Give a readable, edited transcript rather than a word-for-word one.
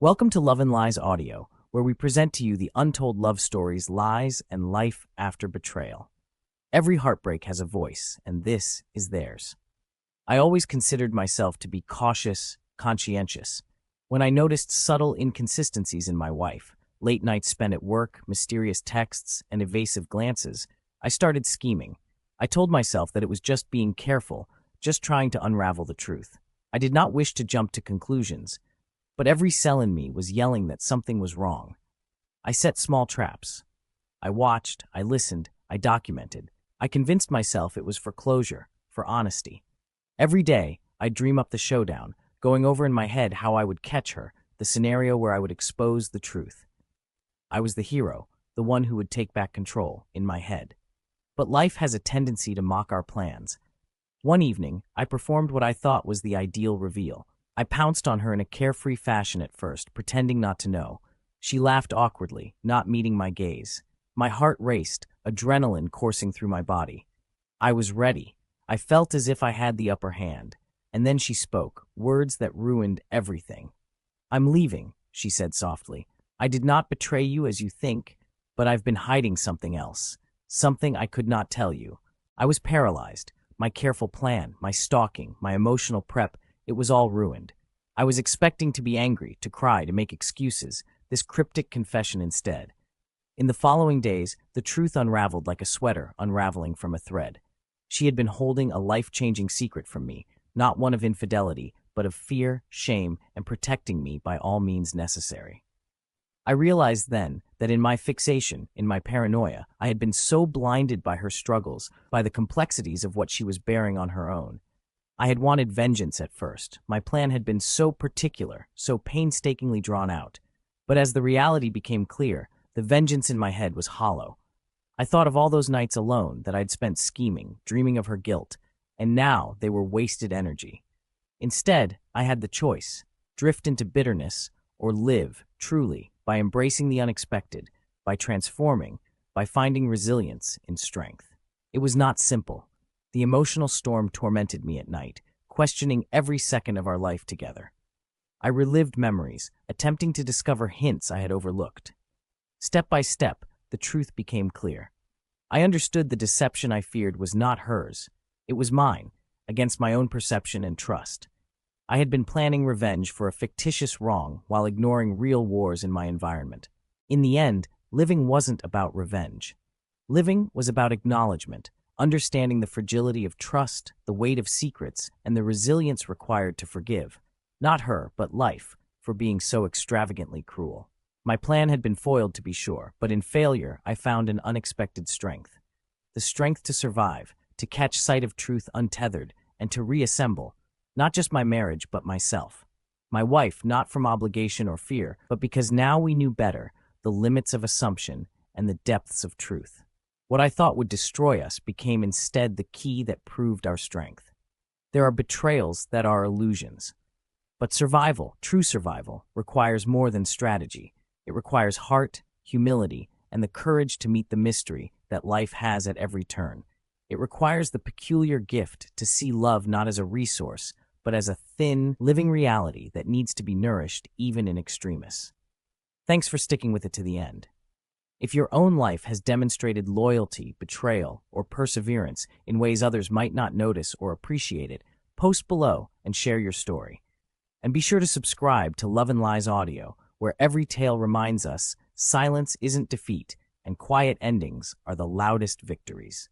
Welcome to Love and Lies Audio, where we present to you the untold love stories, lies, and life after betrayal. Every heartbreak has a voice, and this is theirs. I always considered myself to be cautious, conscientious. When I noticed subtle inconsistencies in my wife, late nights spent at work, mysterious texts, and evasive glances, I started scheming. I told myself that it was just being careful, just trying to unravel the truth. I did not wish to jump to conclusions, but every cell in me was yelling that something was wrong. I set small traps. I watched, I listened, I documented. I convinced myself it was for closure, for honesty. Every day, I'd dream up the showdown, going over in my head how I would catch her, the scenario where I would expose the truth. I was the hero, the one who would take back control, in my head. But life has a tendency to mock our plans. One evening, I performed what I thought was the ideal reveal. I pounced on her in a carefree fashion at first, pretending not to know. She laughed awkwardly, not meeting my gaze. My heart raced, adrenaline coursing through my body. I was ready. I felt as if I had the upper hand. And then she spoke, words that ruined everything. "I'm leaving," she said softly. "I did not betray you as you think, but I've been hiding something else. Something I could not tell you." I was paralyzed. My careful plan, my stalking, my emotional prep, it was all ruined. I was expecting to be angry, to cry, to make excuses, this cryptic confession instead. In the following days, the truth unraveled like a sweater unraveling from a thread. She had been holding a life-changing secret from me, not one of infidelity, but of fear, shame, and protecting me by all means necessary. I realized then that in my fixation, in my paranoia, I had been so blinded by her struggles, by the complexities of what she was bearing on her own. I had wanted vengeance at first. My plan had been so particular, so painstakingly drawn out. But as the reality became clear, the vengeance in my head was hollow. I thought of all those nights alone that I'd spent scheming, dreaming of her guilt, and now they were wasted energy. Instead, I had the choice: drift into bitterness or live, truly, by embracing the unexpected, by transforming, by finding resilience in strength. It was not simple. The emotional storm tormented me at night, questioning every second of our life together. I relived memories, attempting to discover hints I had overlooked. Step by step, the truth became clear. I understood the deception I feared was not hers. It was mine, against my own perception and trust. I had been planning revenge for a fictitious wrong while ignoring real wars in my environment. In the end, living wasn't about revenge. Living was about acknowledgement, understanding the fragility of trust, the weight of secrets, and the resilience required to forgive. Not her, but life, for being so extravagantly cruel. My plan had been foiled, to be sure, but in failure I found an unexpected strength. The strength to survive, to catch sight of truth untethered, and to reassemble, not just my marriage, but myself. My wife, not from obligation or fear, but because now we knew better, the limits of assumption and the depths of truth. What I thought would destroy us became instead the key that proved our strength. There are betrayals that are illusions. But survival, true survival, requires more than strategy. It requires heart, humility, and the courage to meet the mystery that life has at every turn. It requires the peculiar gift to see love not as a resource, but as a thin, living reality that needs to be nourished even in extremis. Thanks for sticking with it to the end. If your own life has demonstrated loyalty, betrayal, or perseverance in ways others might not notice or appreciate it, post below and share your story. And be sure to subscribe to Love and Lies Audio, where every tale reminds us silence isn't defeat and quiet endings are the loudest victories.